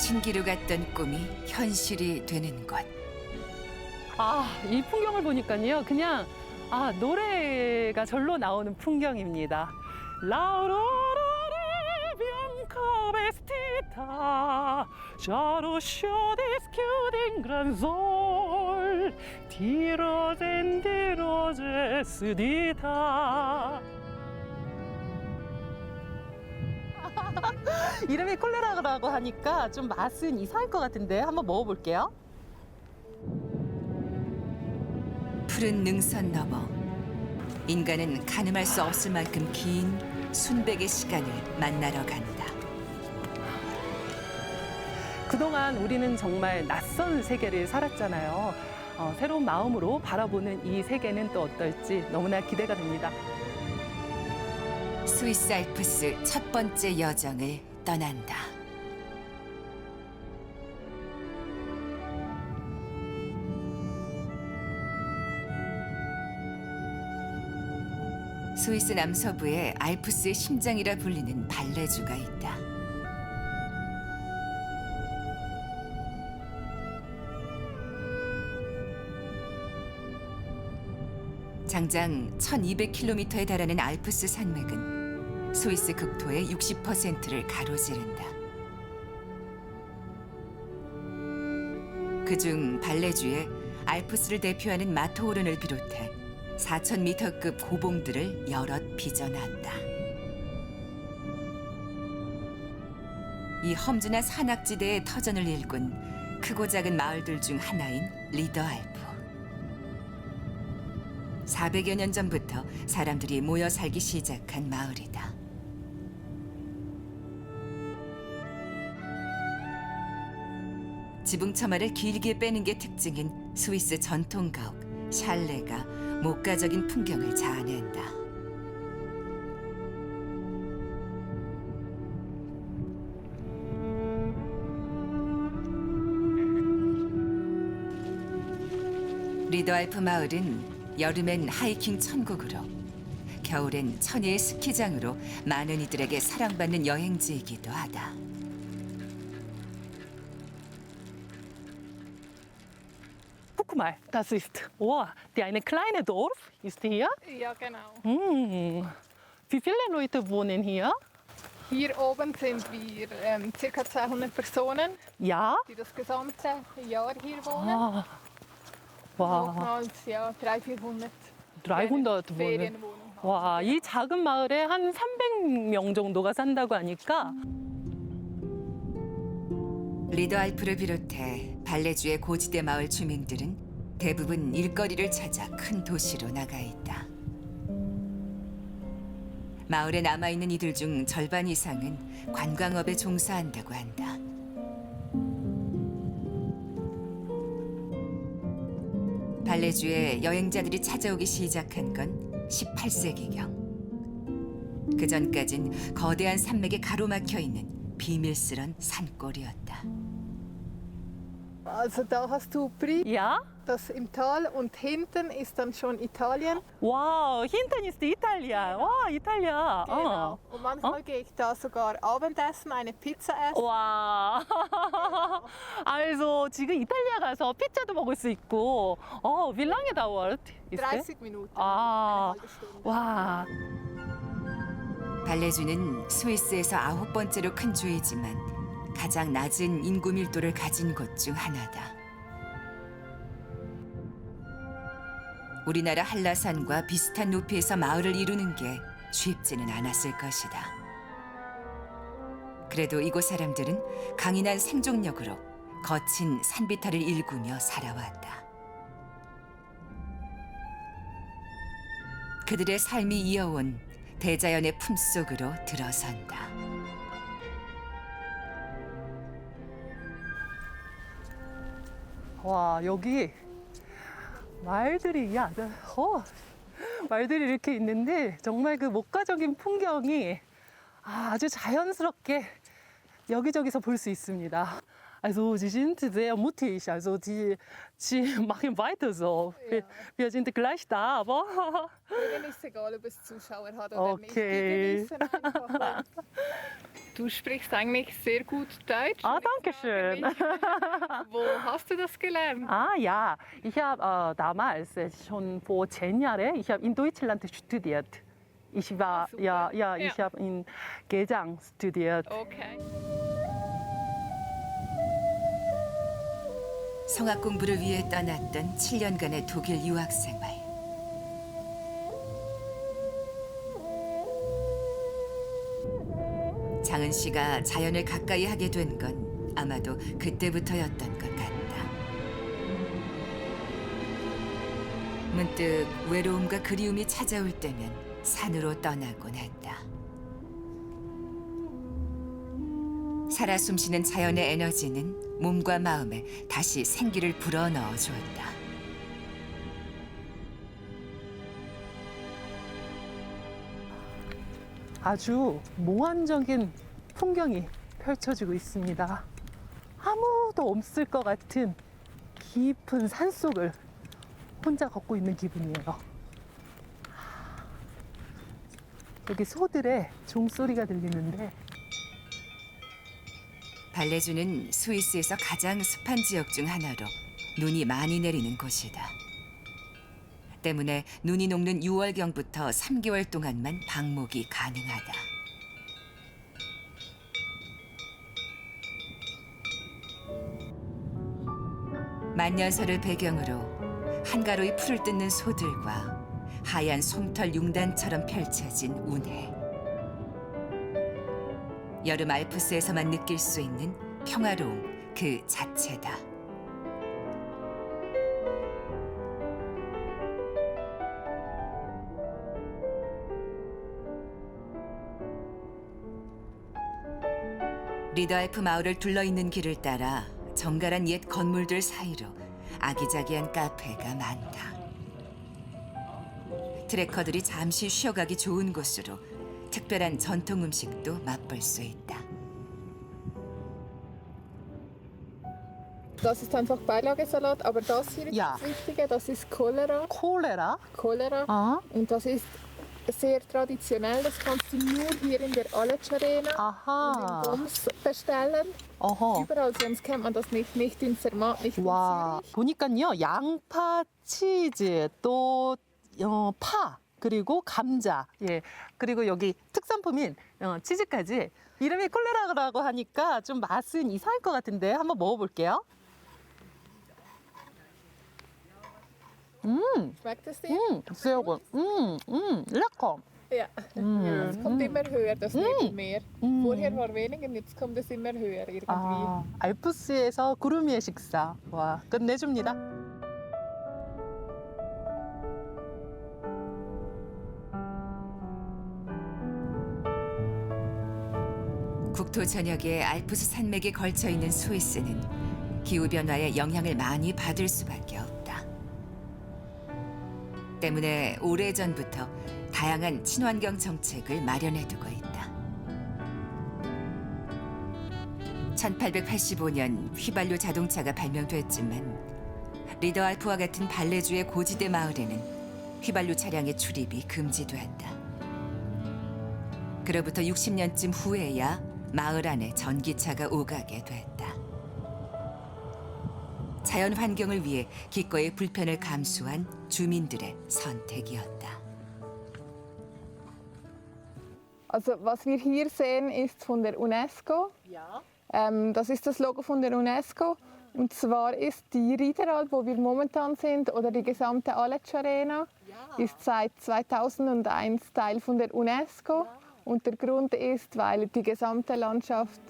신기루 같던 꿈이 현실이 되는 것. 이 풍경을 보니까요, 그냥 노래가 절로 나오는 풍경입니다. L'aurora bianca vestita, già rosso dischiude in gran sol, di rose sudita. 이름이 콜레라라고 하니까 좀 맛은 이상할 것 같은데 한번 먹어볼게요. 푸른 능선 너머 인간은 가늠할 수 없을 만큼 긴 순백의 시간을 만나러 간다. 그동안 우리는 정말 낯선 세계를 살았잖아요. 새로운 마음으로 바라보는 이 세계는 또 어떨지 너무나 기대가 됩니다. 스위스 알프스 첫 번째 여정을 떠난다. 스위스 남서부에 알프스의 심장이라 불리는 발레주가 있다. 장장 1200km에 달하는 알프스 산맥은 스위스 국토의 60%를 가로지른다. 그중 발레주에 알프스를 대표하는 마터호른을 비롯해 4000m급 고봉들을 여럿 빚어놨다. 이 험준한 산악지대의 터전을 일군 크고 작은 마을들 중 하나인 리더알프. 400여 년 전부터 사람들이 모여 살기 시작한 마을이다. 지붕 처마를 길게 빼는 게 특징인 스위스 전통 가옥 샬레가 목가적인 풍경을 자아낸다. 리더알프 마을은 여름엔 하이킹 천국으로, 겨울엔 천혜의 스키장으로 많은 이들에게 사랑받는 여행지이기도 하다. Guck mal, das ist, eine kleine Dorf ist hier. Ja, genau. Wie viele Leute wohnen hier? Hier oben sind wir ca. 200 Personen, Ja? die das gesamte Jahr hier wohnen. 와, Nochmals, ja, 300, 400 300 wohnen. Ferienwohnungen. 와, 이 작은 마을에 한 300명 정도가 산다고 하니까 리더알프를 비롯해 발레주의 고지대 마을 주민들은 대부분 일거리를 찾아 큰 도시로 나가 있다. 마을에 남아있는 이들 중 절반 이상은 관광업에 종사한다고 한다. 발레주에 여행자들이 찾아오기 시작한 건 18세기경. 그전까진 거대한 산맥에 가로막혀 있는 비밀스런 산골이었다. Also da hast du Brie, Ja? das im Tal und hinten ist dann schon Italien. 와, hinten ist Italien. 와, 이탈리아. Genau. Und manchmal gehe ich da sogar Abendessen, eine Pizza essen. 와. also 지금 이탈리아 가서 피자도 먹을 수 있고. wie lange dauert ist das? 30 Minuten, 아, eine halbe Stunde. 와. 발레주는 스위스에서 9번째로 큰 주이지만 가장 낮은 인구 밀도를 가진 곳 중 하나다. 우리나라 한라산과 비슷한 높이에서 마을을 이루는 게 쉽지는 않았을 것이다. 그래도 이곳 사람들은 강인한 생존력으로 거친 산비탈을 일구며 살아왔다. 그들의 삶이 이어온 대자연의 품속으로 들어선다. 와, 여기 말들이 말들이 이렇게 있는데 정말 그 목가적인 풍경이 아주 자연스럽게 여기저기서 볼 수 있습니다. Also sie sind sehr mutig, also sie machen weiter so. Wir sind gleich da, aber Ihnen ist egal, ob es Zuschauer hat oder Okay. nicht. Die genießen einfach. Du sprichst eigentlich sehr gut Deutsch. Ah, Und ich danke schön. frage mich, wo hast du das gelernt? ja, ich habe damals schon vor 10 Jahren, ich habe in Deutschland studiert. Ich war, super. ich habe in Gejang studiert. Okay. 성악 공부를 위해 떠났던 7년간의 독일 유학 생활. 장은 씨가 자연을 가까이 하게 된 건 아마도 그때부터였던 것 같다. 문득 외로움과 그리움이 찾아올 때면 산으로 떠나곤 했다. 살아 숨쉬는 자연의 에너지는 몸과 마음에 다시 생기를 불어넣어 주었다. 아주 몽환적인 풍경이 펼쳐지고 있습니다. 아무도 없을 것 같은 깊은 산속을 혼자 걷고 있는 기분이에요. 여기 소들의 종소리가 들리는데 발레주는 스위스에서 가장 습한 지역 중 하나로 눈이 많이 내리는 곳이다. 때문에 눈이 녹는 6월경부터 3개월 동안만 방목이 가능하다. 만년설을 배경으로 한가로이 풀을 뜯는 소들과 하얀 솜털 융단처럼 펼쳐진 운해. 여름 알프스에서만 느낄 수 있는 평화로움 그 자체다. 리더알프 마을을 둘러있는 길을 따라 정갈한 옛 건물들 사이로 아기자기한 카페가 많다. 트레커들이 잠시 쉬어가기 좋은 곳으로 특별한 전통 음식도 맛볼 수 있다. Das ist einfach Beilagesalat, aber das hier ist Ja. das Wichtige, das ist Cholera. 콜레라. Cholera. 아, Und das ist sehr traditionell, das kannst du nur hier in der Aletsch Arena und 아하. in Doms bestellen. 어허. Überall sonst kennt man das nicht in Zermatt, nicht in 와, Zürich. 보니까요, 양파, 치즈, 또 파, 그리고 감자, 예, 그리고 여기 특산품인 치즈까지. 이름이 콜레라라고 하니까 좀 맛은 이상할 것 같은데 한번 먹어볼게요. Schmeckt es dir? sehr gut. lecker. Ja. Ja. Es kommt immer höher, das Nebelmeer. Vorher war weniger, jetzt kommt es immer höher irgendwie. 아, 알프스에서 구름 위의 식사. 와, 끝내줍니다. 국토 전역에 알프스 산맥에 걸쳐 있는 스위스는 기후 변화의 영향을 많이 받을 수밖에 없다. 때문에 오래전부터 다양한 친환경 정책을 마련해 두고 있다. 1885년 휘발유 자동차가 발명됐지만 리더알프와 같은 발레주의 고지대 마을에는 휘발유 차량의 출입이 금지됐다. 그로부터 60년쯤 후에야 마을 안에 전기차가 오가게 됐다. 자연 환경을 위해 기꺼이 불편을 감수한 주민들의 선택이었다. Also was wir hier sehen, ist von der UNESCO. Ja. Das ist das Logo von der UNESCO. Und zwar ist die Riederalp, wo wir momentan sind, oder die gesamte Aletsch Arena, ist seit 2001 Teil von der UNESCO. Und der Grund ist, weil die gesamte Landschaft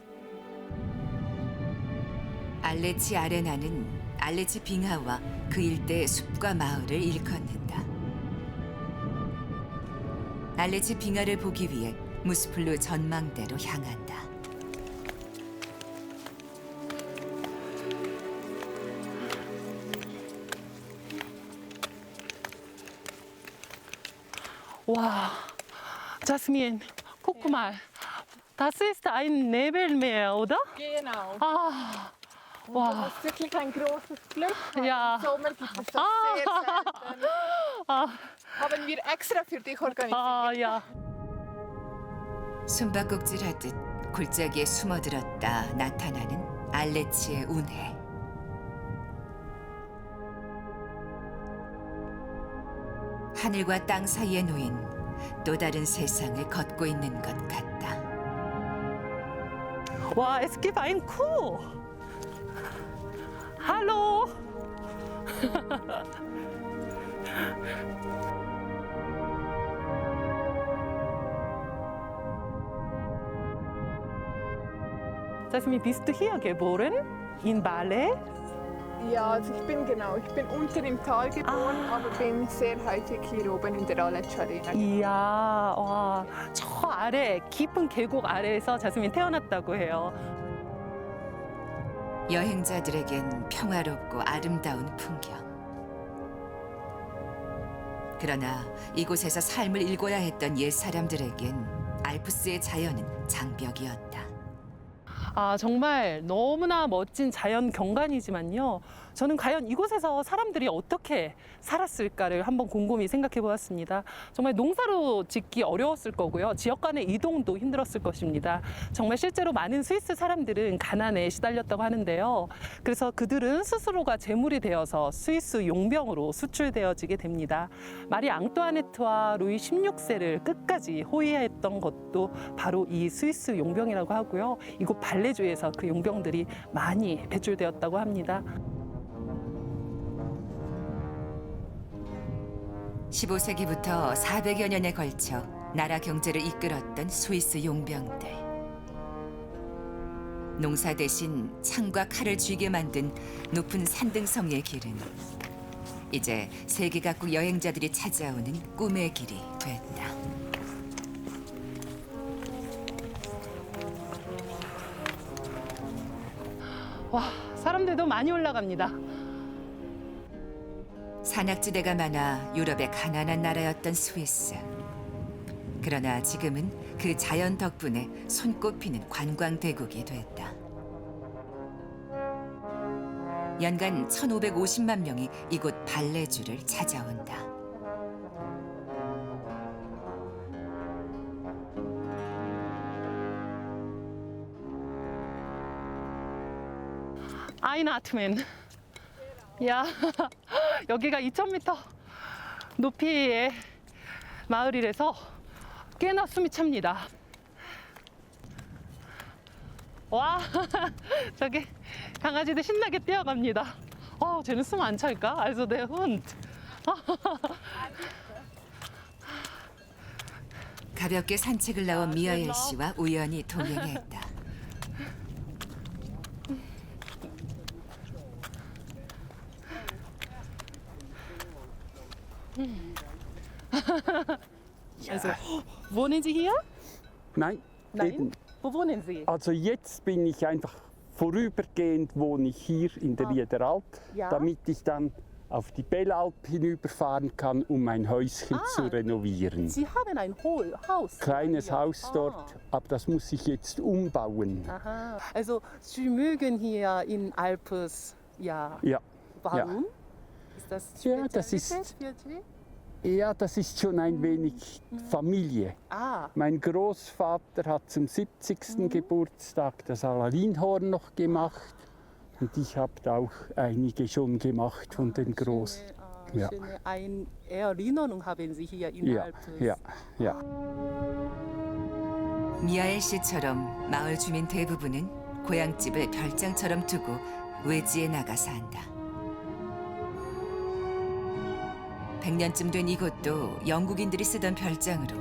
알레치 아레나는 알레치 빙하와 그 일대의 숲과 마을을 일컫는다. 알레치 빙하를 보기 위해 무스플루 전망대로 향한다. 와, Jasmin, guck mal. Das ist ein Nebelmeer, oder? Genau. 아, Das ist wirklich ein großes Glück. Ja. Im Sommer gibt es das sehr selten. Haben wir extra für dich organisiert. 아, 야. 숨바꼭질하듯 골짜기에 숨어들었다 나타나는 알레치의 운해. 하늘과 땅 사이에 놓인 또 다른 세상을 걷고 있는 것 같다. 와, es gibt ein Kuh. Hallo. Jasmin, bist du hier geboren? In Bale? Ja, also ich bin unter im Tal geboren, aber bin sehr häufig hier oben in der Aletsch Arena. 이야, 와, 저 아래 깊은 계곡 아래에서 자스민 태어났다고 해요. 여행자들에겐 평화롭고 아름다운 풍경. 그러나 이곳에서 삶을 일궈야 했던 옛 사람들에겐 알프스의 자연은 장벽이었다. 아, 정말 너무나 멋진 자연 경관이지만요. 저는 과연 이곳에서 사람들이 어떻게 살았을까를 한번 곰곰이 생각해 보았습니다. 정말 농사로 짓기 어려웠을 거고요. 지역 간의 이동도 힘들었을 것입니다. 정말 실제로 많은 스위스 사람들은 가난에 시달렸다고 하는데요. 그래서 그들은 스스로가 제물이 되어서 스위스 용병으로 수출되어지게 됩니다. 마리 앙뚜아네트와 루이 16세를 끝까지 호위했던 것도 바로 이 스위스 용병이라고 하고요. 이곳 발레주에서 그 용병들이 많이 배출되었다고 합니다. 15세기부터 400여 년에 걸쳐 나라 경제를 이끌었던 스위스 용병들. 농사 대신 창과 칼을 쥐게 만든 높은 산등성의 길은 이제 세계 각국 여행자들이 찾아오는 꿈의 길이 됐다. 와, 사람들도 많이 올라갑니다. 산악지대가 많아 유럽의 가난한 나라였던 스위스. 그러나 지금은 그 자연 덕분에 손꼽히는 관광 대국이 됐다. 연간 1,550만 명이 이곳 발레주를 찾아온다. 아인아트맨. 야, 여기가 2,000m 높이의 마을이라서 꽤나 숨이 찹니다. 와, 저기 강아지들 신나게 뛰어갑니다. 쟤는 숨 안 찰까? Also der Hund. 가볍게 산책을 나온 미하엘 씨와 우연히 동행했다. Also, wohnen Sie hier? Nein, Nein? eben. Wo wohnen Sie? Also jetzt bin ich einfach vorübergehend wohne ich hier in der Riederalp, Ja. damit ich dann auf die Bellalp hinüberfahren kann, um mein Häuschen zu renovieren. Sie haben ein Haus. Kleines Haus dort, aber das muss ich jetzt umbauen. Aha. Also, Sie mögen hier in Alpes, ja. Ja, Warum? Ist das Ja, das Spezialität ist- für Sie? ja, das ist schon ein wenig Familie. Ah, Mein Großvater hat zum 70. Geburtstag das Alarinhorn noch gemacht und ich habe auch einige schon gemacht von den Großen. Ja. schöne Erinnerung haben Sie hier in Ja, Alpes. ja, ja. 미하엘 씨처럼 마을 주민 대부분은 고향집을 별장처럼 두고 외지에 나가 산다. 100년쯤 된 이곳도 영국인들이 쓰던 별장으로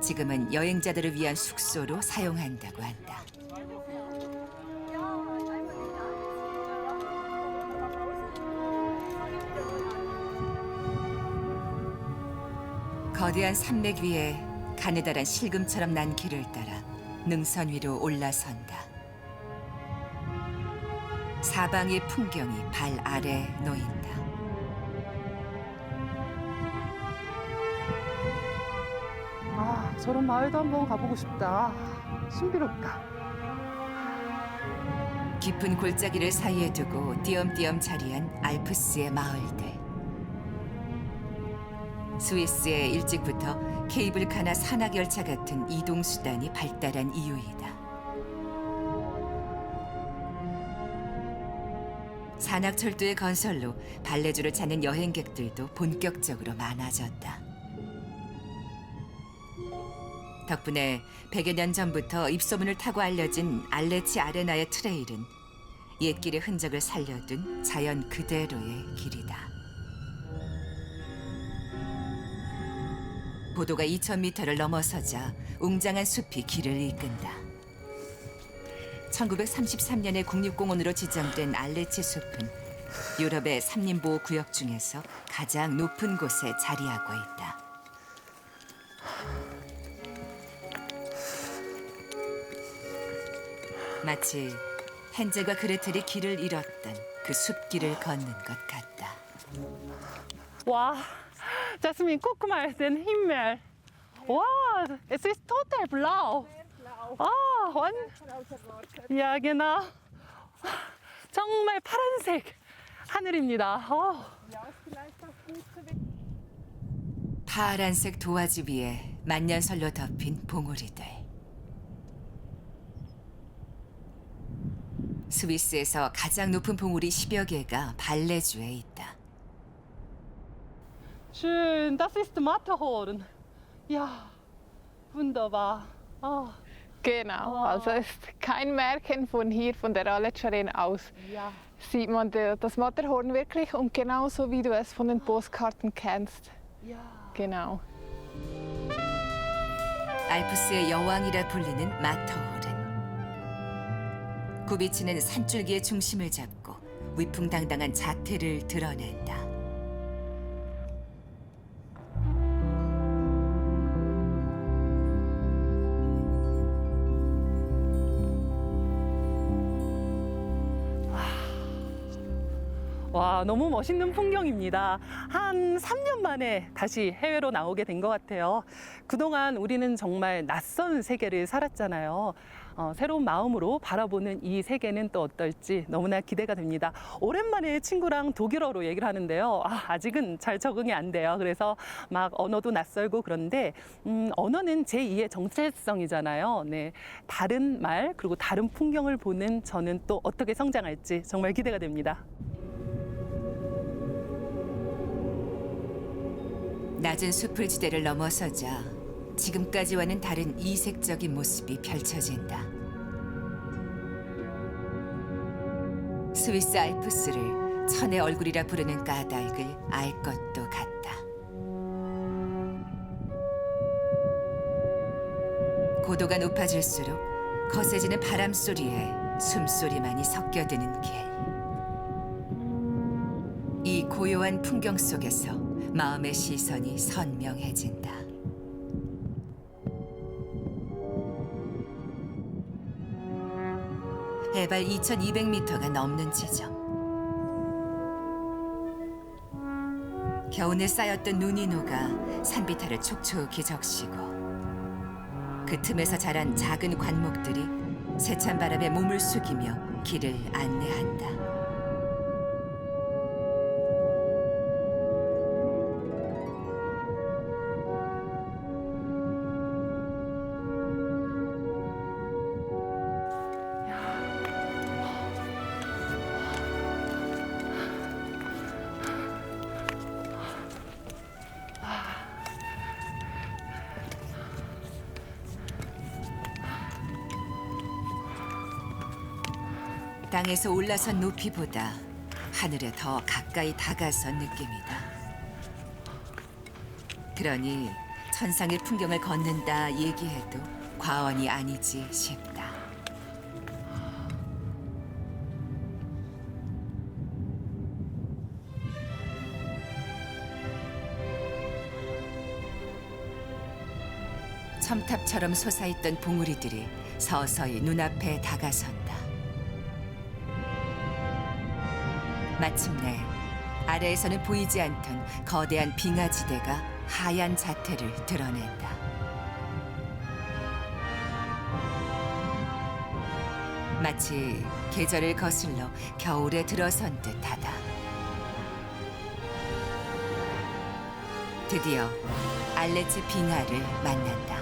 지금은 여행자들을 위한 숙소로 사용한다고 한다. 거대한 산맥 위에 가느다란 실금처럼 난 길을 따라 능선 위로 올라선다. 사방의 풍경이 발 아래 놓인다. 아, 저런 마을도 한번 가보고 싶다. 신비롭다. 깊은 골짜기를 사이에 두고 띄엄띄엄 자리한 알프스의 마을들. 스위스에 일찍부터 케이블카나 산악열차 같은 이동수단이 발달한 이유이다. 산악철도의 건설로 발레주를 찾는 여행객들도 본격적으로 많아졌다. 덕분에 100여 년 전부터 입소문을 타고 알려진 알레치 아레나의 트레일은 옛길의 흔적을 살려둔 자연 그대로의 길이다. 고도가 2000m를 넘어서자 웅장한 숲이 길을 이끈다. 1933년에 국립공원으로 지정된 알레치 숲은 유럽의 산림보호구역 중에서 가장 높은 곳에 자리하고 있다. 마치 헨젤과 그레텔이 길을 잃었던 그 숲길을 걷는 것 같다. Wow, Jasmin, guck mal den Himmel. Wow, es ist total blau. Ah, und? Ja, genau. 정말 파란색 하늘입니다. 파란색 도화지 위에 만년설로 덮인 봉우리들. 스위스에서 가장 높은 봉우리 10여 개가 발레주에 있다. Schön, das ist Matterhorn. Ja, wunderbar. Oh, Genau, also es ist kein Märchen von hier, von der Aletsch Arena aus. ja. Sieht man das Matterhorn wirklich und genauso wie du es von den Postkarten kennst. Ja. Genau. 알프스의 여왕이라 불리는 마터호른. 굽이치는 산줄기의 중심을 잡고 위풍당당한 자태를 드러낸다. 와, 너무 멋있는 풍경입니다. 한 3년 만에 다시 해외로 나오게 된 것 같아요. 그동안 우리는 정말 낯선 세계를 살았잖아요. 새로운 마음으로 바라보는 이 세계는 또 어떨지 너무나 기대가 됩니다. 오랜만에 친구랑 독일어로 얘기를 하는데요. 아직은 잘 적응이 안 돼요. 그래서 막 언어도 낯설고 그런데 언어는 제2의 정체성이잖아요. 네, 다른 말 그리고 다른 풍경을 보는 저는 또 어떻게 성장할지 정말 기대가 됩니다. 낮은 수풀지대를 넘어서자 지금까지와는 다른 이색적인 모습이 펼쳐진다. 스위스 알프스를 천의 얼굴이라 부르는 까닭을 알 것도 같다. 고도가 높아질수록 거세지는 바람 소리에 숨소리만이 섞여드는 길. 이 고요한 풍경 속에서 마음의 시선이 선명해진다. 해발 2200m가 넘는 지점. 겨우내 쌓였던 눈이 녹아 산비탈을 촉촉히 적시고 그 틈에서 자란 작은 관목들이 세찬 바람에 몸을 숙이며 길을 안내한다. 땅에서 올라선 높이보다 하늘에 더 가까이 다가선 느낌이다. 그러니 천상의 풍경을 걷는다 얘기해도 과언이 아니지 싶다. 첨탑처럼 솟아있던 봉우리들이 서서히 눈앞에 다가선다. 마침내 아래에서는 보이지 않던 거대한 빙하지대가 하얀 자태를 드러낸다. 마치 계절을 거슬러 겨울에 들어선 듯하다. 드디어 알레츠 빙하를 만난다.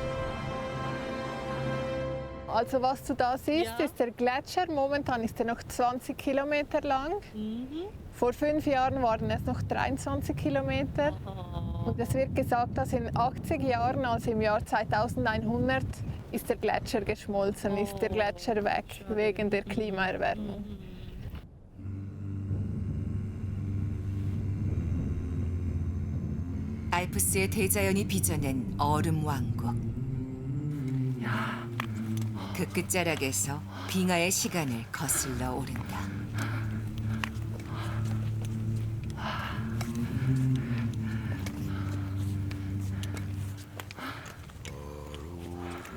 Also was du da siehst, ist der Gletscher. Momentan ist er noch 20 Kilometer lang. Vor 5 Jahren waren es noch 23 Kilometer. Und es wird gesagt, dass in 80 Jahren, also im Jahr 2100, ist der Gletscher geschmolzen, ist der Gletscher weg wegen der Klimaerwärmung. 알프스의 대자연이 빚어낸 얼음 왕국. 그 끝자락에서 빙하의 시간을 거슬러 오른다.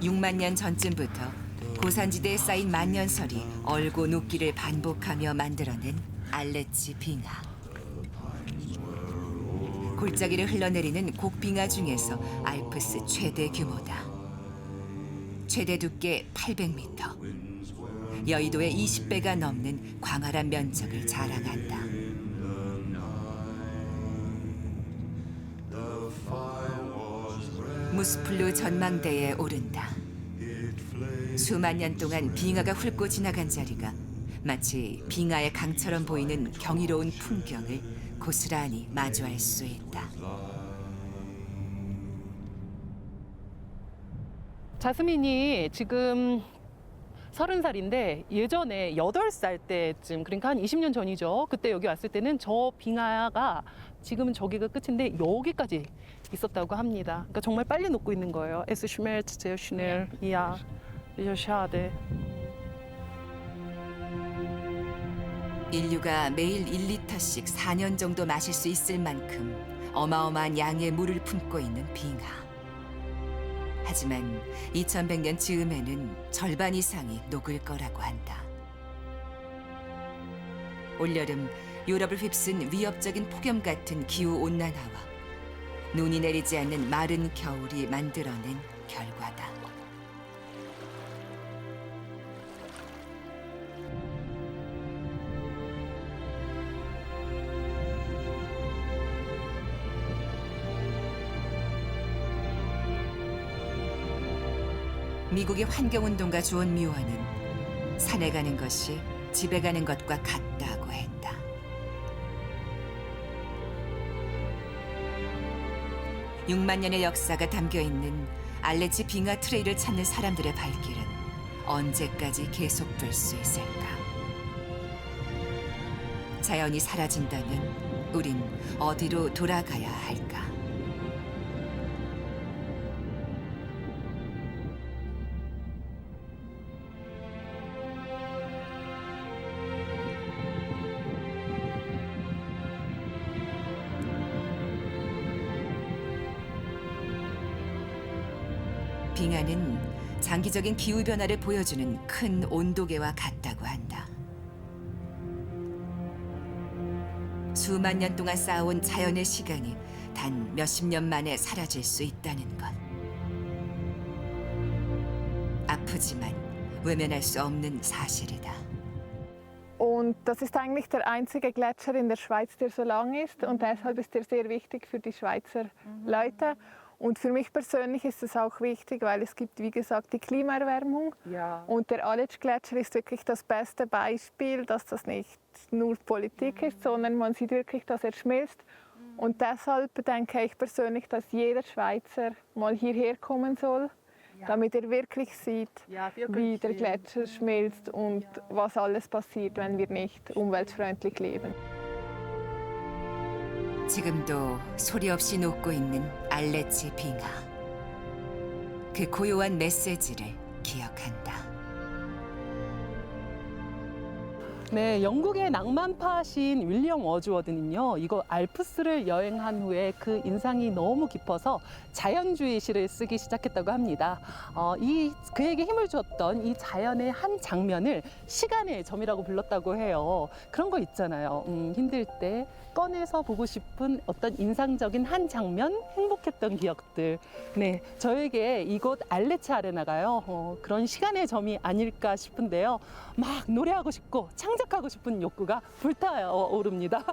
(6만 년) 전쯤부터 고산지대에 쌓인 만년설이 얼고 녹기를 반복하며 만들어낸 알레츠 빙하. 골짜기를 흘러내리는 곡빙하 중에서 알프스 최대 규모다. 최대 두께 800m, 여의도의 20배가 넘는 광활한 면적을 자랑한다. 무스플루 전망대에 오른다. 수만 년 동안 빙하가 훑고 지나간 자리가 마치 빙하의 강처럼 보이는 경이로운 풍경을 고스란히 마주할 수 있다. 자스민이 지금 30살인데 예전에 8살 때쯤, 그러니까 한 20년 전이죠. 그때 여기 왔을 때는 저 빙하가 지금은 저기가 끝인데 여기까지 있었다고 합니다. 그러니까 정말 빨리 녹고 있는 거예요. Es schmelzt sehr schnell. Ja, schade. 인류가 매일 1리터씩 4년 정도 마실 수 있을 만큼 어마어마한 양의 물을 품고 있는 빙하. 하지만 2100년 즈음에는 절반 이상이 녹을 거라고 한다. 올여름 유럽을 휩쓴 위협적인 폭염 같은 기후 온난화와 눈이 내리지 않는 마른 겨울이 만들어낸 결과다. 미국의 환경운동가 존 뮤어는 산에 가는 것이 집에 가는 것과 같다고 했다. (6만) 년의 역사가 담겨있는 알레츠 빙하 트레일을 찾는 사람들의 발길은 언제까지 계속될 수 있을까? 자연이 사라진다면 우린 어디로 돌아가야 할까? 빙하는 장기적인 기후변화를 보여주는 큰 온도계와 같다고 한다. 수만 년 동안 쌓아온 자연의 시간이 단 몇십 년 만에 사라질 수 있다는 것. 아프지만 외면할 수 없는 사실이다. Und das ist eigentlich der einzige Gletscher in der Schweiz, der so lang ist. Und deshalb ist er sehr wichtig für die Schweizer Leute. Und für mich persönlich ist es auch wichtig, weil es gibt, wie gesagt, die Klimaerwärmung. Ja. Und der Aletsch-Gletscher ist wirklich das beste Beispiel, dass das nicht nur Politik ist, sondern man sieht wirklich, dass er schmilzt. Und deshalb denke ich persönlich, dass jeder Schweizer mal hierher kommen soll, damit er wirklich sieht, wie der Gletscher schmilzt und was alles passiert, wenn wir nicht umweltfreundlich leben. 지금도 소리 없이 녹고 있는 알레츠 빙하. 그 고요한 메시지를 기억한다. 네, 영국의 낭만파신 윌리엄 워즈워드는요, 이거 알프스를 여행한 후에 그 인상이 너무 깊어서 자연주의 시를 쓰기 시작했다고 합니다. 그에게 힘을 주었던 이 자연의 한 장면을 시간의 점이라고 불렀다고 해요. 그런 거 있잖아요. 힘들 때 꺼내서 보고 싶은 어떤 인상적인 한 장면, 행복했던 기억들. 네, 저에게 이곳 알레츠 아레나가요. 그런 시간의 점이 아닐까 싶은데요. 막 노래하고 싶고 창작하고 싶은 욕구가 불타오릅니다.